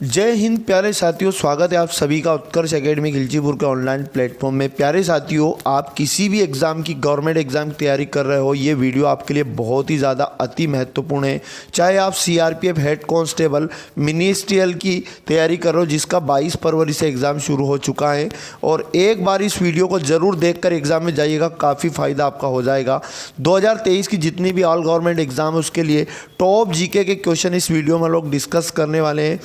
जय हिंद प्यारे साथियों, स्वागत है आप सभी का उत्कर्ष एकेडमी खिलचीपुर के ऑनलाइन प्लेटफॉर्म में। प्यारे साथियों, आप किसी भी एग्ज़ाम की गवर्नमेंट एग्ज़ाम की तैयारी कर रहे हो, ये वीडियो आपके लिए बहुत ही ज़्यादा अति महत्वपूर्ण है। चाहे आप सीआरपीएफ हेड कांस्टेबल मिनिस्ट्रियल की तैयारी कर रहे हो, जिसका 22 फरवरी से एग्ज़ाम शुरू हो चुका है, और एक बार इस वीडियो को ज़रूर देख कर एग्ज़ाम में जाइएगा, काफ़ी फ़ायदा आपका हो जाएगा। 2023 की जितनी भी ऑल गवर्नमेंट एग्ज़ाम है उसके लिए टॉप जीके के क्वेश्चन इस वीडियो में लोग डिस्कस करने वाले हैं।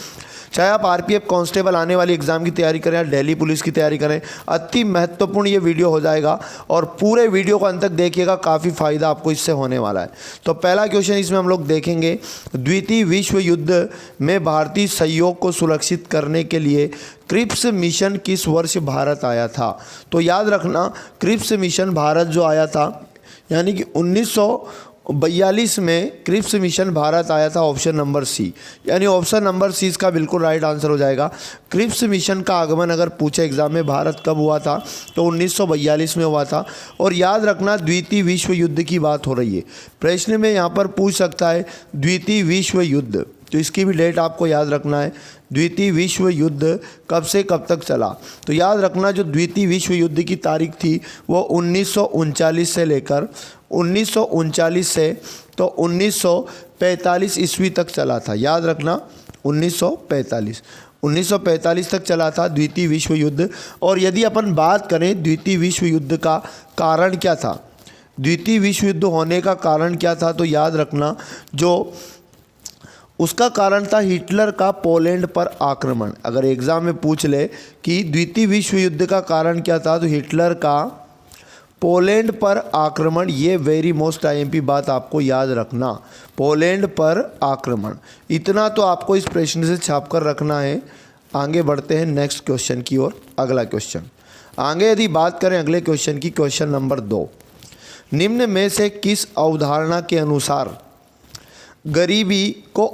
चाहे आप आरपीएफ कांस्टेबल आने वाली एग्ज़ाम की तैयारी करें या दिल्ली पुलिस की तैयारी करें, अति महत्वपूर्ण ये वीडियो हो जाएगा और पूरे वीडियो को अंत तक देखिएगा, काफ़ी फ़ायदा आपको इससे होने वाला है। तो पहला क्वेश्चन इसमें हम लोग देखेंगे, द्वितीय विश्व युद्ध में भारतीय सहयोग को सुरक्षित करने के लिए क्रिप्स मिशन किस वर्ष भारत आया था? तो याद रखना, क्रिप्स मिशन भारत जो आया था यानी कि 1942 में क्रिप्स मिशन भारत आया था, ऑप्शन नंबर सी, यानी ऑप्शन नंबर सी इसका बिल्कुल राइट आंसर हो जाएगा। क्रिप्स मिशन का आगमन अगर पूछे एग्जाम में भारत कब हुआ था तो 1942 में हुआ था। और याद रखना, द्वितीय विश्व युद्ध की बात हो रही है, प्रश्न में यहाँ पर पूछ सकता है द्वितीय विश्व युद्ध, तो इसकी भी डेट आपको याद रखना है। द्वितीय विश्व युद्ध कब से कब तक चला? तो याद रखना, जो द्वितीय विश्व युद्ध की तारीख थी वो 1939 से लेकर 1939 से तो 1945 ईस्वी तक चला था। याद रखना, 1945 तक चला था द्वितीय विश्व युद्ध। और यदि अपन बात करें द्वितीय विश्व युद्ध का कारण क्या था, द्वितीय विश्व युद्ध होने का कारण क्या था, तो याद रखना जो उसका कारण था हिटलर का पोलैंड पर आक्रमण। अगर एग्ज़ाम में पूछ ले कि द्वितीय विश्व युद्ध का कारण क्या था, तो हिटलर का पोलैंड पर आक्रमण, ये वेरी मोस्ट आईएमपी बात आपको याद रखना, पोलैंड पर आक्रमण। इतना तो आपको इस प्रश्न से छाप कर रखना है। आगे बढ़ते हैं नेक्स्ट क्वेश्चन की ओर। अगला क्वेश्चन, आगे यदि बात करें अगले क्वेश्चन की, क्वेश्चन नंबर 2, निम्न में से किस अवधारणा के अनुसार गरीबी को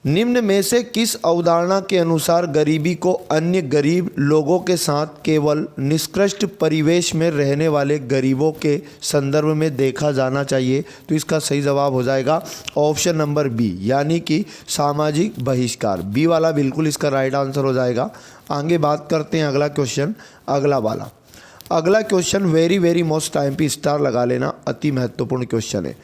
निम्न में से किस अवधारणा के अनुसार गरीबी को अन्य गरीब लोगों के साथ केवल निकृष्ट परिवेश में रहने वाले गरीबों के संदर्भ में देखा जाना चाहिए? तो इसका सही जवाब हो जाएगा ऑप्शन नंबर बी, यानी कि सामाजिक बहिष्कार। बी वाला बिल्कुल इसका राइट आंसर हो जाएगा। आगे बात करते हैं अगला क्वेश्चन, अगला क्वेश्चन वेरी मोस्ट टाइम पे स्टार लगा लेना, अति महत्वपूर्ण क्वेश्चन है।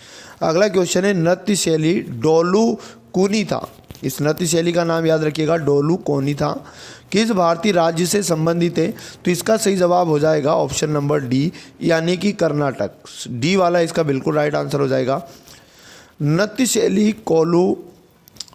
अगला क्वेश्चन है, नृत्य शैली डोलू कुनी था, इस नृत्य शैली का नाम याद रखिएगा, डोलू कोनी था, किस भारतीय राज्य से संबंधित है? तो इसका सही जवाब हो जाएगा ऑप्शन नंबर डी, यानी कि कर्नाटक। डी वाला इसका बिल्कुल राइट आंसर हो जाएगा। नृत्य शैली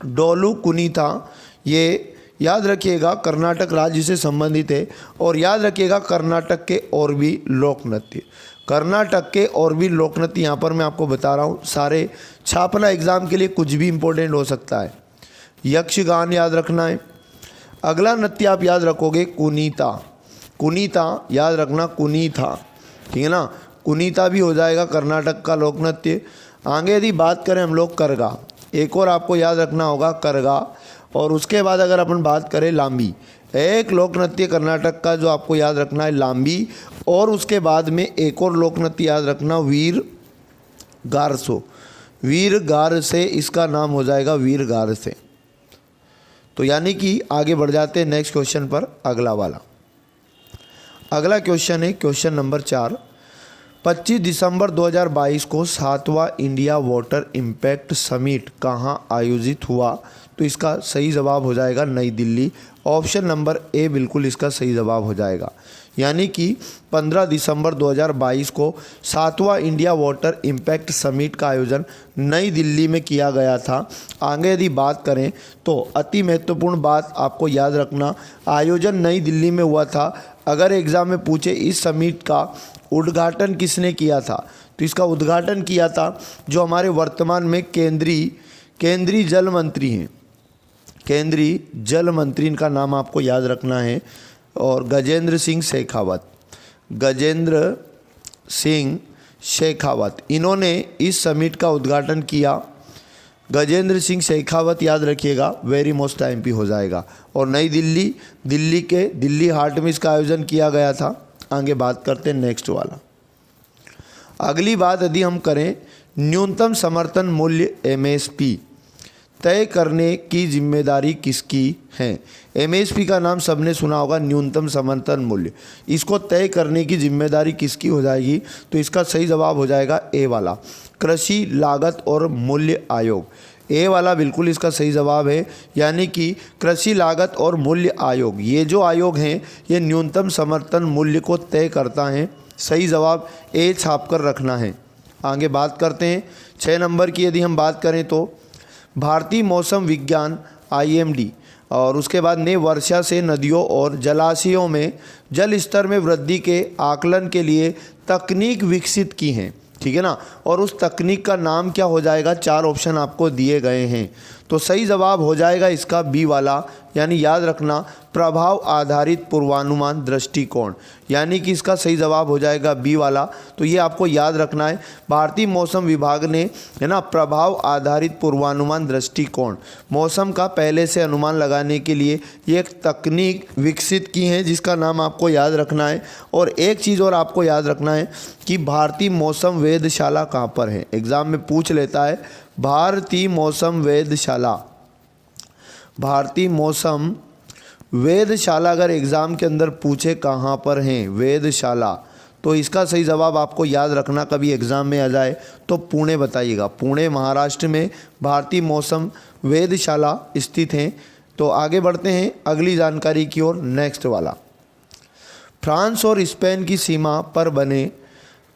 डोलू कुनी था, ये याद रखिएगा कर्नाटक राज्य से संबंधित है। और याद रखिएगा कर्नाटक के और भी लोक नृत्य, कर्नाटक के और भी लोक नृत्य यहाँ पर मैं आपको बता रहा हूँ, सारे छापना एग्जाम के लिए कुछ भी इंपॉर्टेंट हो सकता है। यक्षगान याद रखना है। अगला नृत्य आप याद रखोगे कुनीता याद रखना, कुनीता, ठीक है ना, कुनीता भी हो जाएगा कर्नाटक का लोक नृत्य। आगे यदि बात करें हम लोग करगा, एक और आपको याद रखना होगा करगा। और उसके बाद अगर अपन बात करें लांबी, एक लोक नृत्य कर्नाटक का जो आपको याद रखना है लांबी। और उसके बाद में एक और लोक नृत्य याद रखना वीर गारसे, इसका नाम हो जाएगा वीर गारसे। तो यानी कि आगे बढ़ जाते हैं नेक्स्ट क्वेश्चन पर। अगला क्वेश्चन है क्वेश्चन नंबर 4, 25 दिसंबर 2022 को 7वां इंडिया वाटर इम्पैक्ट समिट कहाँ आयोजित हुआ? तो इसका सही जवाब हो जाएगा नई दिल्ली, ऑप्शन नंबर ए बिल्कुल इसका सही जवाब हो जाएगा। यानी कि 15 दिसंबर 2022 को 7वां इंडिया वाटर इम्पैक्ट समिट का आयोजन नई दिल्ली में किया गया था। आगे यदि बात करें तो अति महत्वपूर्ण बात आपको याद रखना, आयोजन नई दिल्ली में हुआ था। अगर एग्ज़ाम में पूछे इस समिट का उद्घाटन किसने किया था, तो इसका उद्घाटन किया था जो हमारे वर्तमान में केंद्रीय जल मंत्री हैं, केंद्रीय जल मंत्री, इनका नाम आपको याद रखना है, और गजेंद्र सिंह शेखावत, इन्होंने इस समिट का उद्घाटन किया। गजेंद्र सिंह शेखावत याद रखिएगा, वेरी मोस्ट आईएमपी हो जाएगा। और नई दिल्ली के दिल्ली हाट में इसका आयोजन किया गया था। आगे बात करते हैं नेक्स्ट वाला। अगली बात यदि हम करें न्यूनतम समर्थन मूल्य MSP, तय करने की जिम्मेदारी किसकी है? एमएसपी का नाम सबने सुना होगा, न्यूनतम समर्थन मूल्य। इसको तय करने की जिम्मेदारी किसकी हो जाएगी? तो इसका सही जवाब हो जाएगा ए वाला, कृषि लागत और मूल्य आयोग। ए वाला बिल्कुल इसका सही जवाब है, यानी कि कृषि लागत और मूल्य आयोग। ये जो आयोग हैं ये न्यूनतम समर्थन मूल्य को तय करता है। सही जवाब ए छाप कर रखना है। आगे बात करते हैं 6 नंबर की। यदि हम बात करें तो भारतीय मौसम विज्ञान IMD और उसके बाद ने वर्षा से नदियों और जलाशयों में जल स्तर में वृद्धि के आकलन के लिए तकनीक विकसित की हैं, ठीक है ना। और उस तकनीक का नाम क्या हो जाएगा? 4 ऑप्शन आपको दिए गए हैं। तो सही जवाब हो जाएगा इसका बी वाला, यानी याद रखना प्रभाव आधारित पूर्वानुमान दृष्टिकोण, यानी कि इसका सही जवाब हो जाएगा बी वाला। तो ये आपको याद रखना है, भारतीय मौसम विभाग ने, है ना, प्रभाव आधारित पूर्वानुमान दृष्टिकोण, मौसम का पहले से अनुमान लगाने के लिए ये एक तकनीक विकसित की है जिसका नाम आपको याद रखना है। और एक चीज़ और आपको याद रखना है कि भारतीय मौसम वेधशाला कहाँ पर है? एग्ज़ाम में पूछ लेता है भारतीय मौसम वेधशाला। भारतीय मौसम वेधशाला अगर एग्ज़ाम के अंदर पूछे कहाँ पर हैं वेधशाला, तो इसका सही जवाब आपको याद रखना, कभी एग्ज़ाम में आ जाए तो पुणे बताइएगा। पुणे महाराष्ट्र में भारतीय मौसम वेधशाला स्थित हैं। तो आगे बढ़ते हैं अगली जानकारी की ओर, नेक्स्ट वाला। फ्रांस और स्पेन की सीमा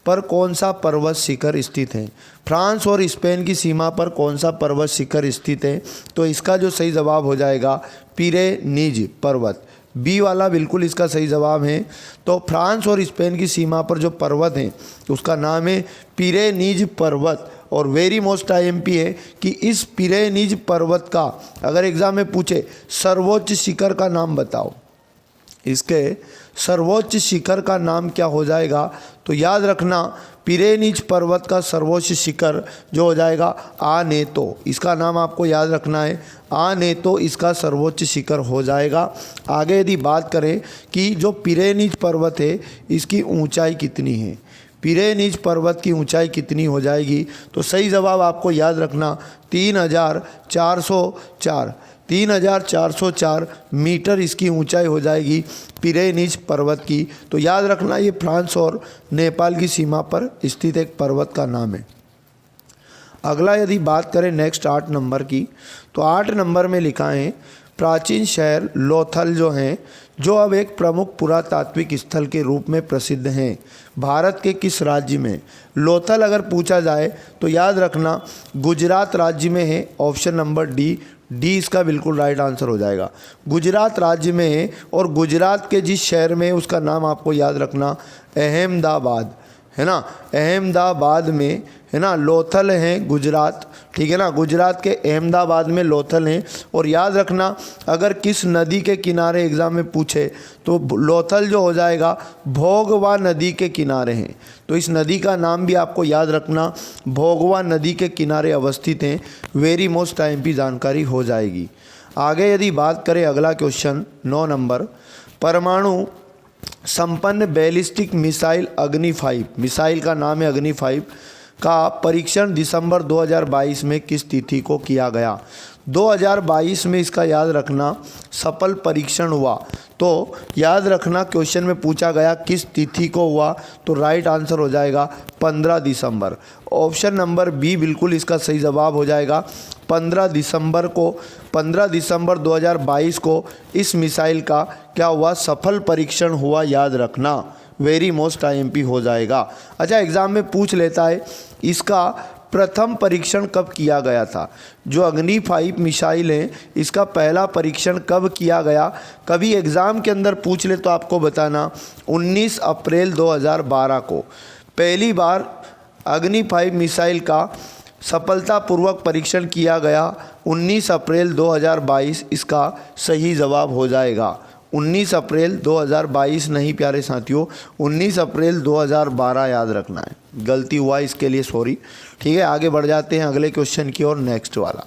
पर कौन सा पर्वत शिखर स्थित है? फ्रांस और स्पेन की सीमा पर कौन सा पर्वत शिखर स्थित है? तो इसका जो सही जवाब हो जाएगा पिरेनीज पर्वत। बी वाला बिल्कुल इसका सही जवाब है। तो फ्रांस और स्पेन की सीमा पर जो पर्वत है उसका नाम है पिरेनीज पर्वत। और वेरी मोस्ट IMP है कि इस पिरेनीज पर्वत का अगर एग्ज़ाम में पूछे सर्वोच्च शिखर का नाम बताओ, इसके सर्वोच्च शिखर का नाम क्या हो जाएगा? तो याद रखना पिरेनीज पर्वत का सर्वोच्च शिखर जो हो जाएगा आनेतो, इसका नाम आपको याद रखना है, आनेतो इसका सर्वोच्च शिखर हो जाएगा। आगे यदि बात करें कि जो पिरेनीज पर्वत है इसकी ऊंचाई कितनी है, पिरेनीज पर्वत की ऊंचाई कितनी हो जाएगी? तो सही जवाब आपको याद रखना 3,404 मीटर इसकी ऊंचाई हो जाएगी पिरेनीज पर्वत की। तो याद रखना ये फ्रांस और नेपाल की सीमा पर स्थित एक पर्वत का नाम है। अगला यदि बात करें नेक्स्ट 8 नंबर की, तो 8 नंबर में लिखा है प्राचीन शहर लोथल जो हैं, जो अब एक प्रमुख पुरातात्विक स्थल के रूप में प्रसिद्ध हैं, भारत के किस राज्य में? लोथल अगर पूछा जाए तो याद रखना गुजरात राज्य में है। ऑप्शन नंबर डी इसका बिल्कुल राइट आंसर हो जाएगा। गुजरात राज्य में है और गुजरात के जिस शहर में उसका नाम आपको याद रखना अहमदाबाद, है ना, अहमदाबाद में, है ना, लोथल हैं गुजरात, ठीक है ना, गुजरात के अहमदाबाद में लोथल हैं। और याद रखना अगर किस नदी के किनारे एग्ज़ाम में पूछे तो लोथल जो हो जाएगा भोगवा नदी के किनारे हैं। तो इस नदी का नाम भी आपको याद रखना, भोगवा नदी के किनारे अवस्थित हैं। वेरी मोस्ट IMP जानकारी हो जाएगी। आगे यदि बात करें अगला क्वेश्चन 9 नंबर, परमाणु संपन्न बैलिस्टिक मिसाइल अग्नि 5, मिसाइल का नाम है अग्नि 5 का परीक्षण दिसंबर 2022 में किस तिथि को किया गया? 2022 में इसका याद रखना सफल परीक्षण हुआ। तो याद रखना क्वेश्चन में पूछा गया किस तिथि को हुआ, तो राइट आंसर हो जाएगा 15 दिसंबर। ऑप्शन नंबर बी बिल्कुल इसका सही जवाब हो जाएगा 15 दिसंबर को, 15 दिसंबर 2022 को इस मिसाइल का क्या हुआ? सफल परीक्षण हुआ, याद रखना। वेरी मोस्ट IMP हो जाएगा। अच्छा, एग्ज़ाम में पूछ लेता है इसका प्रथम परीक्षण कब किया गया था? जो अग्नि 5 मिसाइल है इसका पहला परीक्षण कब किया गया? कभी एग्ज़ाम के अंदर पूछ ले तो आपको बताना 19 अप्रैल 2012 को पहली बार अग्नि 5 मिसाइल का सफलतापूर्वक परीक्षण किया गया। 19 अप्रैल 2022 इसका सही जवाब हो जाएगा। 19 अप्रैल 2022 नहीं प्यारे साथियों, 19 अप्रैल 2012 याद रखना है। गलती हुआ इसके लिए सॉरी। ठीक है, आगे बढ़ जाते हैं अगले क्वेश्चन की ओर, नेक्स्ट वाला।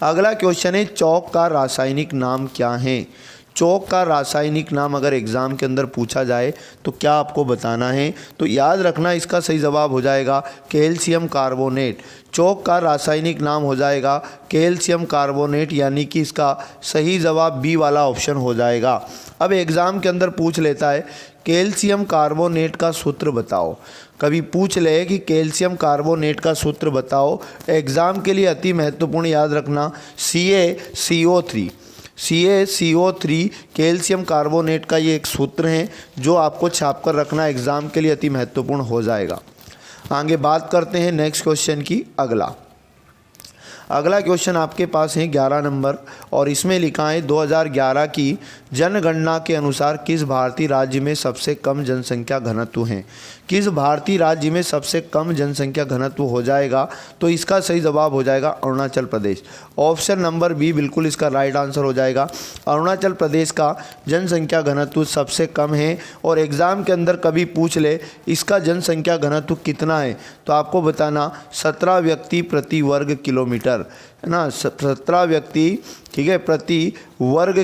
अगला क्वेश्चन है चौक का रासायनिक नाम क्या है? चौक का रासायनिक नाम अगर एग्ज़ाम के अंदर पूछा जाए तो क्या आपको बताना है? तो याद रखना इसका सही जवाब हो जाएगा कैल्शियम कार्बोनेट। चौक का रासायनिक नाम हो जाएगा कैल्शियम कार्बोनेट, यानी कि इसका सही जवाब बी वाला ऑप्शन हो जाएगा। अब एग्ज़ाम के अंदर पूछ लेता है कैल्शियम कार्बोनेट का सूत्र बताओ। कभी पूछ ले कि कैल्शियम कार्बोनेट का सूत्र बताओ, एग्ज़ाम के लिए अति महत्वपूर्ण याद रखना CaCO3। CaCO3 कैल्शियम कार्बोनेट का ये एक सूत्र है जो आपको छाप कर रखना एग्ज़ाम के लिए अति महत्वपूर्ण हो जाएगा। आगे बात करते हैं नेक्स्ट क्वेश्चन की। अगला क्वेश्चन आपके पास है 11 नंबर, और इसमें लिखा है 2011 की जनगणना के अनुसार किस भारतीय राज्य में सबसे कम जनसंख्या घनत्व है? किस भारतीय राज्य में सबसे कम जनसंख्या घनत्व हो जाएगा? तो इसका सही जवाब हो जाएगा Arunachal Pradesh. Option number B बिल्कुल इसका राइट आंसर हो जाएगा। अरुणाचल प्रदेश का जनसंख्या घनत्व सबसे कम है, और एग्ज़ाम के अंदर कभी पूछ ले इसका जनसंख्या घनत्व कितना है तो आपको बताना 17 व्यक्ति प्रति वर्ग किलोमीटर, है ना, 17 व्यक्ति, ठीक है, प्रति वर्ग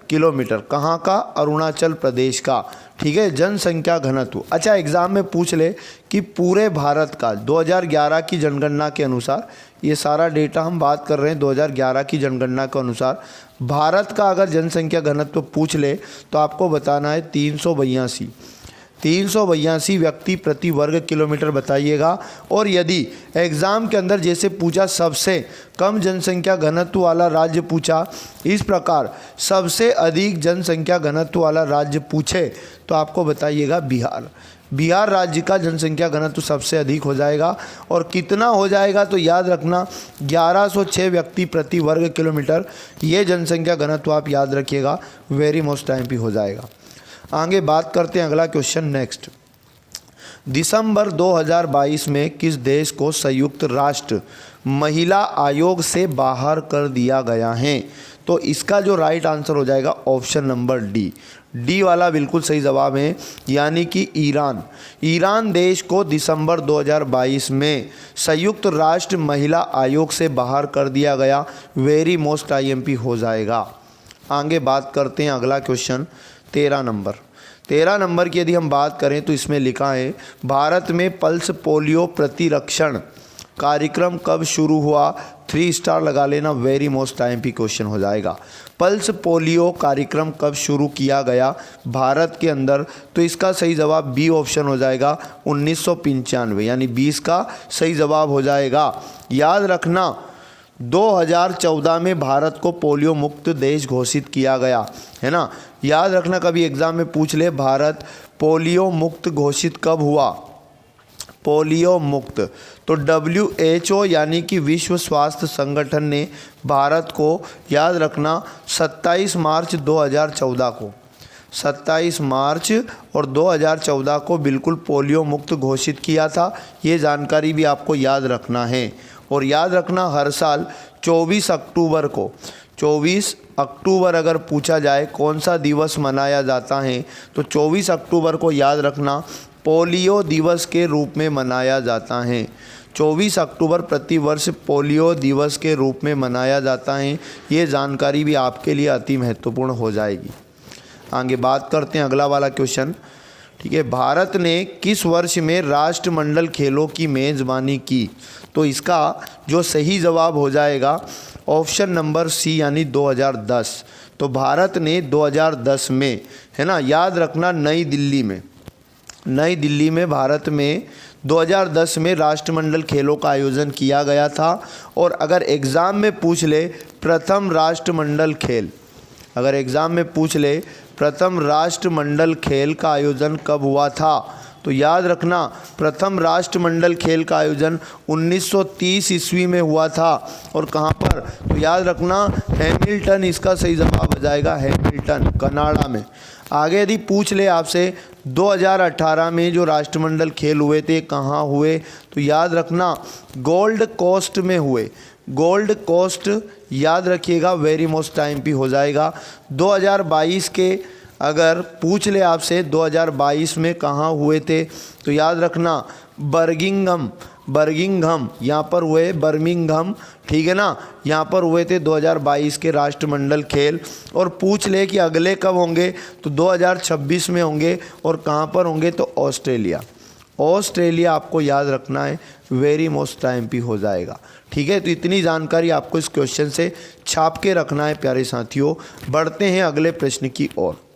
किलोमीटर। कहाँ का? अरुणाचल प्रदेश का, ठीक है, जनसंख्या घनत्व। अच्छा, एग्ज़ाम में पूछ ले कि पूरे भारत का 2011 की जनगणना के अनुसार, ये सारा डेटा हम बात कर रहे हैं 2011 की जनगणना के अनुसार, भारत का अगर जनसंख्या घनत्व पूछ ले तो आपको बताना है 382 व्यक्ति प्रति वर्ग किलोमीटर बताइएगा। और यदि एग्ज़ाम के अंदर जैसे पूछा सबसे कम जनसंख्या घनत्व वाला राज्य पूछा, इस प्रकार सबसे अधिक जनसंख्या घनत्व वाला राज्य पूछे तो आपको बताइएगा बिहार राज्य का जनसंख्या घनत्व सबसे अधिक हो जाएगा। और कितना हो जाएगा तो याद रखना 1106 व्यक्ति प्रति वर्ग किलोमीटर, ये जनसंख्या घनत्व आप याद रखिएगा, वेरी मोस्ट टाइम पे हो जाएगा। आगे बात करते हैं अगला क्वेश्चन नेक्स्ट। दिसंबर 2022 में किस देश को संयुक्त राष्ट्र महिला आयोग से बाहर कर दिया गया है? तो इसका जो राइट आंसर हो जाएगा ऑप्शन नंबर डी वाला बिल्कुल सही जवाब है, यानी कि ईरान देश को दिसंबर 2022 में संयुक्त राष्ट्र महिला आयोग से बाहर कर दिया गया, वेरी मोस्ट IMP हो जाएगा। आगे बात करते हैं अगला क्वेश्चन 13 नंबर की यदि हम बात करें तो इसमें लिखा है भारत में पल्स पोलियो प्रतिरक्षण कार्यक्रम कब शुरू हुआ? 3 स्टार लगा लेना, वेरी मोस्ट IMP क्वेश्चन हो जाएगा। पल्स पोलियो कार्यक्रम कब शुरू किया गया भारत के अंदर? तो इसका सही जवाब बी ऑप्शन हो जाएगा 1995, यानी 20 का सही जवाब हो जाएगा। याद रखना 2014 में भारत को पोलियो मुक्त देश घोषित किया गया, है ना। याद रखना कभी एग्ज़ाम में पूछ ले भारत पोलियो मुक्त घोषित कब हुआ? पोलियो मुक्त तो WHO यानी कि विश्व स्वास्थ्य संगठन ने भारत को, याद रखना, 27 मार्च 2014 को, 27 मार्च और 2014 को बिल्कुल पोलियो मुक्त घोषित किया था। ये जानकारी भी आपको याद रखना है। और याद रखना हर साल 24 अक्टूबर अगर पूछा जाए कौन सा दिवस मनाया जाता है तो 24 अक्टूबर को याद रखना पोलियो दिवस के रूप में मनाया जाता है। 24 अक्टूबर प्रतिवर्ष पोलियो दिवस के रूप में मनाया जाता है। ये जानकारी भी आपके लिए अति महत्वपूर्ण हो जाएगी। आगे बात करते हैं अगला वाला क्वेश्चन, ठीक है। भारत ने किस वर्ष में राष्ट्रमंडल खेलों की मेज़बानी की? तो इसका जो सही जवाब हो जाएगा ऑप्शन नंबर सी, यानी 2010। तो भारत ने 2010 में, है ना, याद रखना नई दिल्ली में भारत में 2010 में राष्ट्रमंडल खेलों का आयोजन किया गया था। और अगर एग्ज़ाम में पूछ ले प्रथम राष्ट्रमंडल खेल, अगर एग्ज़ाम में पूछ ले प्रथम राष्ट्रमंडल खेल का आयोजन कब हुआ था तो याद रखना प्रथम राष्ट्रमंडल खेल का आयोजन 1930 ईस्वी में हुआ था। और कहाँ पर? तो याद रखना हैमिल्टन, इसका सही जवाब हो जाएगा हैमिल्टन, कनाडा में। आगे यदि पूछ ले आपसे 2018 में जो राष्ट्रमंडल खेल हुए थे कहाँ हुए तो याद रखना गोल्ड कोस्ट में हुए। गोल्ड कोस्ट याद रखिएगा, वेरी मोस्ट IMP हो जाएगा। 2022 के अगर पूछ ले आपसे 2022 में कहाँ हुए थे तो याद रखना बर्मिंघम यहाँ पर हुए, बर्मिंघम, ठीक है ना, यहाँ पर हुए थे 2022 के राष्ट्रमंडल खेल। और पूछ ले कि अगले कब होंगे, तो 2026 में होंगे। और कहाँ पर होंगे, तो ऑस्ट्रेलिया आपको याद रखना है, वेरी मोस्ट IMP हो जाएगा, ठीक है। तो इतनी जानकारी आपको इस क्वेश्चन से छाप के रखना है प्यारे साथियों। बढ़ते हैं अगले प्रश्न की ओर।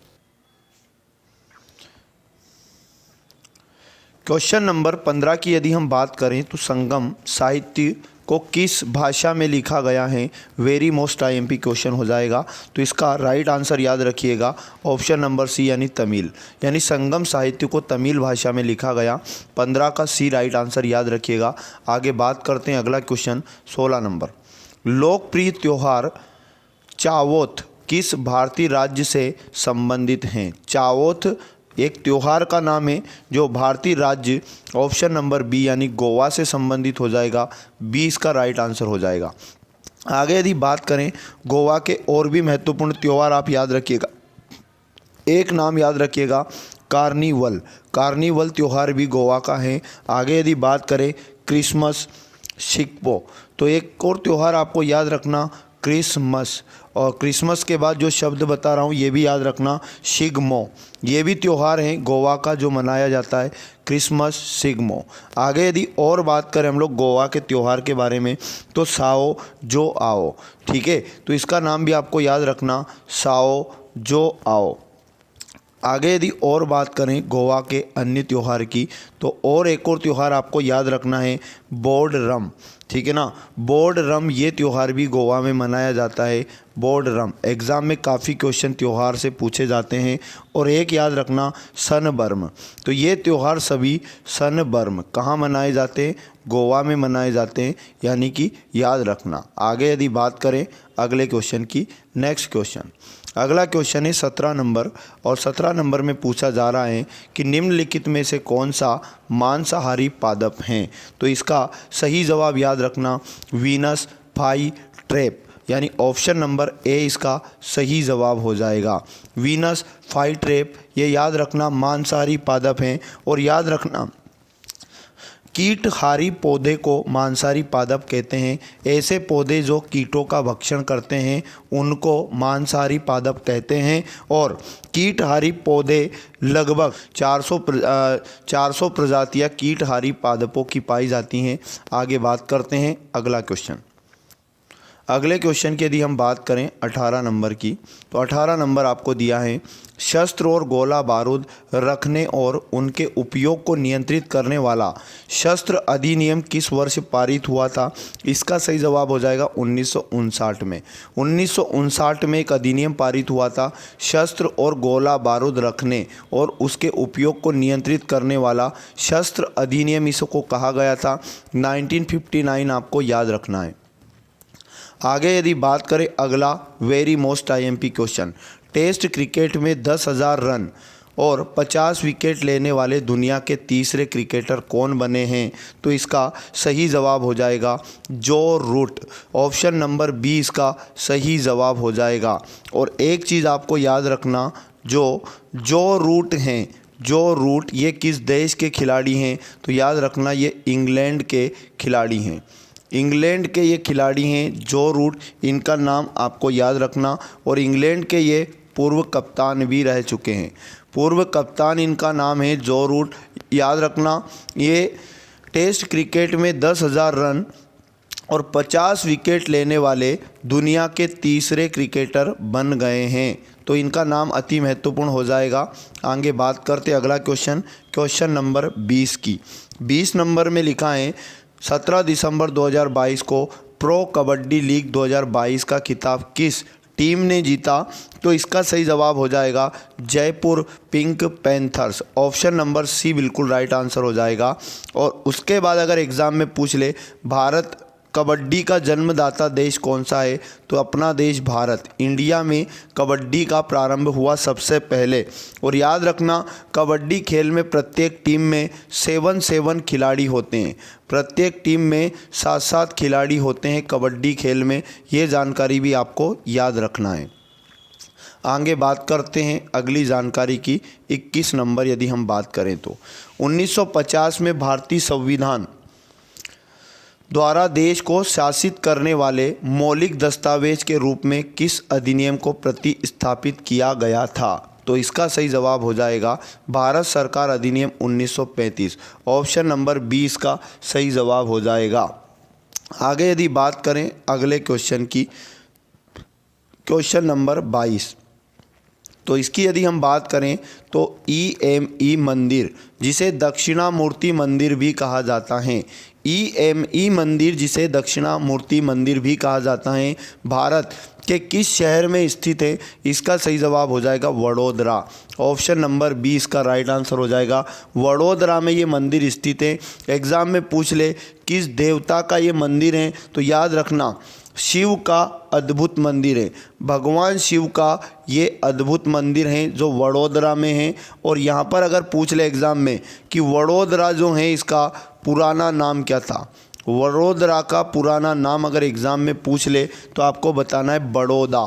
क्वेश्चन नंबर 15 की यदि हम बात करें तो संगम साहित्य को किस भाषा में लिखा गया है, वेरी मोस्ट IMP क्वेश्चन हो जाएगा। तो इसका राइट आंसर याद रखिएगा, ऑप्शन नंबर सी यानी तमिल, यानी संगम साहित्य को तमिल भाषा में लिखा गया। 15 का सी राइट आंसर याद रखिएगा। आगे बात करते हैं अगला क्वेश्चन 16 नंबर। लोकप्रिय त्यौहार चावोथ किस भारतीय राज्य से संबंधित हैं। चावोथ एक त्यौहार का नाम है जो भारतीय राज्य, ऑप्शन नंबर बी यानी गोवा से संबंधित हो जाएगा। 20 का राइट आंसर हो जाएगा। आगे यदि बात करें गोवा के और भी महत्वपूर्ण त्यौहार आप याद रखिएगा। एक नाम याद रखिएगा, कार्निवल त्यौहार भी गोवा का है। आगे यदि बात करें क्रिसमस, शिक्पो, तो एक और त्यौहार आपको याद रखना क्रिसमस। और क्रिसमस के बाद जो शब्द बता रहा हूँ ये भी याद रखना, शिग्मो। ये भी त्यौहार हैं गोवा का जो मनाया जाता है, क्रिसमस, शिग्मो। आगे यदि और बात करें हम लोग गोवा के त्यौहार के बारे में, तो साओ जो आओ, ठीक है। तो इसका नाम भी आपको याद रखना, साओ जो आओ। आगे यदि और बात करें गोवा के अन्य त्यौहार की, तो और एक और त्यौहार आपको याद रखना है, बोर्डरम, ठीक है ना। बोर्डरम ये त्यौहार भी गोवा में मनाया जाता है, बोर्डरम। एग्ज़ाम में काफ़ी क्वेश्चन त्यौहार से पूछे जाते हैं। और एक याद रखना सनबर्म, तो ये त्यौहार सभी सनबर्म कहाँ मनाए जाते हैं, गोवा में मनाए जाते हैं, यानी कि याद रखना। आगे यदि बात करें अगले क्वेश्चन की, नेक्स्ट क्वेश्चन, अगला क्वेश्चन है 17 नंबर। और 17 नंबर में पूछा जा रहा है कि निम्नलिखित में से कौन सा मांसाहारी पादप हैं। तो इसका सही जवाब याद रखना, वीनस फ्लाई ट्रैप, यानी ऑप्शन नंबर ए इसका सही जवाब हो जाएगा। वीनस फ्लाई ट्रैप ये याद रखना मांसाहारी पादप हैं। और याद रखना कीटहारी पौधे को मांसाहारी पादप कहते हैं। ऐसे पौधे जो कीटों का भक्षण करते हैं उनको मांसाहारी पादप कहते हैं। और कीटहारी पौधे लगभग 400 प्रजातियां कीटहारी पादपों की पाई जाती हैं। आगे बात करते हैं अगला क्वेश्चन। अगले क्वेश्चन की यदि हम बात करें 18 नंबर की, तो 18 नंबर आपको दिया है, शस्त्र और गोला बारूद रखने और उनके उपयोग को नियंत्रित करने वाला शस्त्र अधिनियम किस वर्ष पारित हुआ था। इसका सही जवाब हो जाएगा 1959 में। 1959 में एक अधिनियम पारित हुआ था, शस्त्र और गोला बारूद रखने और उसके उपयोग को नियंत्रित करने वाला शस्त्र अधिनियम इसको कहा गया था। 1959 आपको याद रखना है। आगे यदि बात करें अगला very most IMP question, test cricket में 10,000 रन और 50 विकेट लेने वाले दुनिया के तीसरे क्रिकेटर कौन बने हैं। तो इसका सही जवाब हो जाएगा जो रूट, ऑप्शन नंबर बी इसका सही जवाब हो जाएगा। और एक चीज़ आपको याद रखना, जो रूट हैं, जो रूट ये किस देश के खिलाड़ी हैं, तो याद रखना ये इंग्लैंड के खिलाड़ी हैं। इंग्लैंड के ये खिलाड़ी हैं जो रूट, इनका नाम आपको याद रखना। और इंग्लैंड के ये पूर्व कप्तान भी रह चुके हैं, पूर्व कप्तान इनका नाम है जो रूट, याद रखना। ये टेस्ट क्रिकेट में 10,000 रन और 50 विकेट लेने वाले दुनिया के तीसरे क्रिकेटर बन गए हैं। तो इनका नाम अति महत्वपूर्ण हो जाएगा। आगे बात करते अगला क्वेश्चन नंबर 20 की। 20 नंबर में लिखा है 17 दिसंबर 2022 को प्रो कबड्डी लीग 2022 का खिताब किस टीम ने जीता। तो इसका सही जवाब हो जाएगा Jaipur Pink Panthers, option number C बिल्कुल राइट आंसर हो जाएगा। और उसके बाद अगर एग्ज़ाम में पूछ ले भारत कबड्डी का जन्मदाता देश कौन सा है, तो अपना देश भारत, इंडिया में कबड्डी का प्रारंभ हुआ सबसे पहले। और याद रखना कबड्डी खेल में प्रत्येक टीम में 7 खिलाड़ी होते हैं, प्रत्येक टीम में 7 खिलाड़ी होते हैं कबड्डी खेल में, ये जानकारी भी आपको याद रखना है। आगे बात करते हैं अगली जानकारी की। 21 नंबर यदि हम बात करें तो 1950 में भारतीय संविधान द्वारा देश को शासित करने वाले मौलिक दस्तावेज के रूप में किस अधिनियम को प्रतिस्थापित किया गया था? तो इसका सही जवाब हो जाएगा भारत सरकार अधिनियम 1935। ऑप्शन नंबर 20 का सही जवाब हो जाएगा। आगे यदि बात करें अगले क्वेश्चन की, क्वेश्चन नंबर 22, तो इसकी यदि हम बात करें तो EME मंदिर, जिसे दक्षिणामूर्ति मंदिर भी कहा जाता है, EME मंदिर जिसे दक्षिणामूर्ति मंदिर भी कहा जाता है, भारत के किस शहर में स्थित है? इसका सही जवाब हो जाएगा वडोदरा। ऑप्शन नंबर 20 का राइट आंसर हो जाएगा वडोदरा में ये मंदिर स्थित है। एग्ज़ाम में पूछ ले किस देवता का ये मंदिर है, तो याद रखना शिव का अद्भुत मंदिर है। भगवान शिव का ये अद्भुत मंदिर है जो वडोदरा में है। और यहाँ पर अगर पूछ ले एग्ज़ाम में कि वडोदरा जो है इसका पुराना नाम क्या था, वडोदरा का पुराना नाम अगर एग्ज़ाम में पूछ ले तो आपको बताना है बड़ौदा।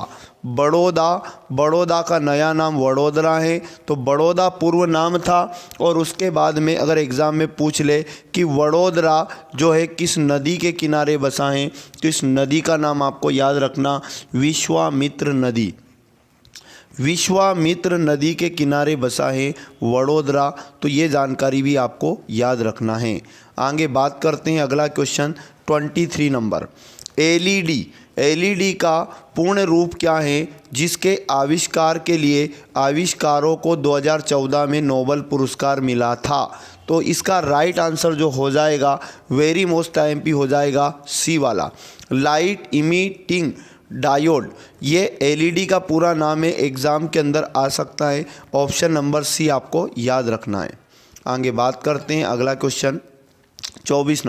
बड़ौदा का नया नाम वडोदरा है। तो बड़ौदा पूर्व नाम था। और उसके बाद में अगर एग्ज़ाम में पूछ ले कि वडोदरा जो है किस नदी के किनारे बसा है, तो इस नदी का नाम आपको याद रखना विश्वामित्र नदी। विश्वामित्र नदी के किनारे बसा है वडोदरा। तो ये जानकारी भी आपको याद रखना है। आगे बात करते हैं अगला क्वेश्चन 23 नंबर। एलईडी का पूर्ण रूप क्या है जिसके आविष्कार के लिए आविष्कारों को 2014 में नोबेल पुरस्कार मिला था? तो इसका राइट आंसर जो हो जाएगा वेरी मोस्ट टाइम हो जाएगा सी वाला, लाइट इमिटिंग डायोड। ये एलईडी का पूरा नाम है, एग्ज़ाम के अंदर आ सकता है। ऑप्शन नंबर सी आपको याद रखना है। आगे बात करते हैं अगला क्वेश्चन 24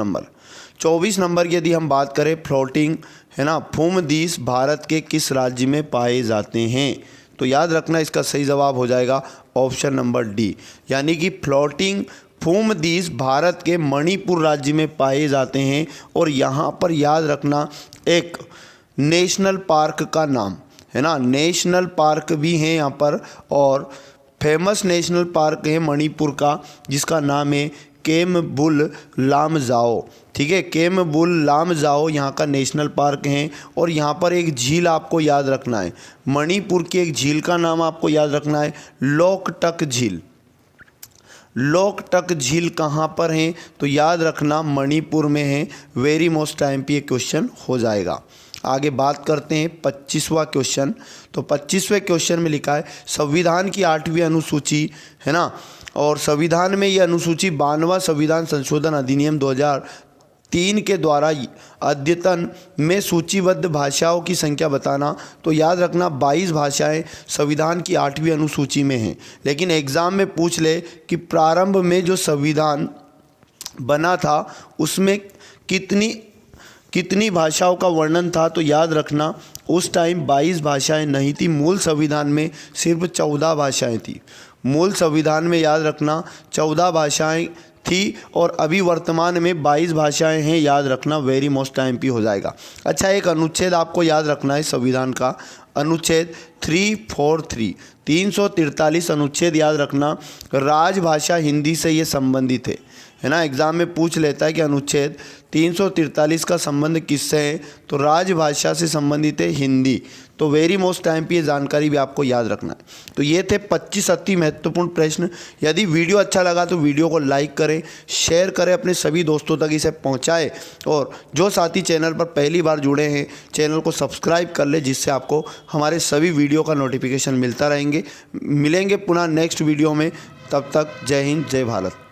नंबर की यदि हम बात करें फ्लोटिंग है ना, फूमदीस भारत के किस राज्य में पाए जाते हैं? तो याद रखना इसका सही जवाब हो जाएगा ऑप्शन नंबर डी, यानी कि फ्लोटिंग फूमदीस भारत के मणिपुर राज्य में पाए जाते हैं। और यहाँ पर याद रखना एक नेशनल पार्क का नाम है ना, नेशनल पार्क भी है यहाँ पर, और फेमस नेशनल पार्क है मणिपुर का जिसका नाम है केमबुल लामजाओ। ठीक है, केमबुल लामजाओ यहाँ का नेशनल पार्क है। और यहाँ पर एक झील आपको याद रखना है, मणिपुर की एक झील का नाम आपको याद रखना है लोकटक झील। लोकटक झील कहाँ पर है? तो याद रखना मणिपुर में है। वेरी मोस्ट टाइम पे ये क्वेश्चन हो जाएगा। आगे बात करते हैं 25वां क्वेश्चन। तो 25वें क्वेश्चन में लिखा है संविधान की 8वीं अनुसूची है ना, और संविधान में ये अनुसूची 92वां संविधान संशोधन अधिनियम 2003 के द्वारा अद्यतन में सूचीबद्ध भाषाओं की संख्या बताना। तो याद रखना 22 भाषाएं संविधान की 8वीं अनुसूची में हैं। लेकिन एग्ज़ाम में पूछ ले कि प्रारंभ में जो संविधान बना था उसमें कितनी भाषाओं का वर्णन था? तो याद रखना उस टाइम 22 भाषाएं नहीं थी, मूल संविधान में सिर्फ 14 भाषाएं थी। मूल संविधान में याद रखना 14 भाषाएं थी और अभी वर्तमान में 22 भाषाएं हैं। याद रखना वेरी मोस्ट टाइम पे हो जाएगा। अच्छा, एक अनुच्छेद आपको याद रखना है संविधान का, अनुच्छेद 343 343 अनुच्छेद याद रखना, राजभाषा हिंदी से ये संबंधित है ना। एग्ज़ाम में पूछ लेता है कि अनुच्छेद 343 का संबंध किससे है? तो राजभाषा से संबंधित है हिंदी। तो वेरी मोस्ट टाइम पे ये जानकारी भी आपको याद रखना है। तो ये थे 25 अति महत्वपूर्ण प्रश्न। यदि वीडियो अच्छा लगा तो वीडियो को लाइक करें, शेयर करें, अपने सभी दोस्तों तक इसे पहुंचाएं। और जो साथी चैनल पर पहली बार जुड़े हैं चैनल को सब्सक्राइब कर ले, जिससे आपको हमारे सभी वीडियो का नोटिफिकेशन मिलता रहेंगे। मिलेंगे पुनः नेक्स्ट वीडियो में, तब तक जय हिंद जय भारत।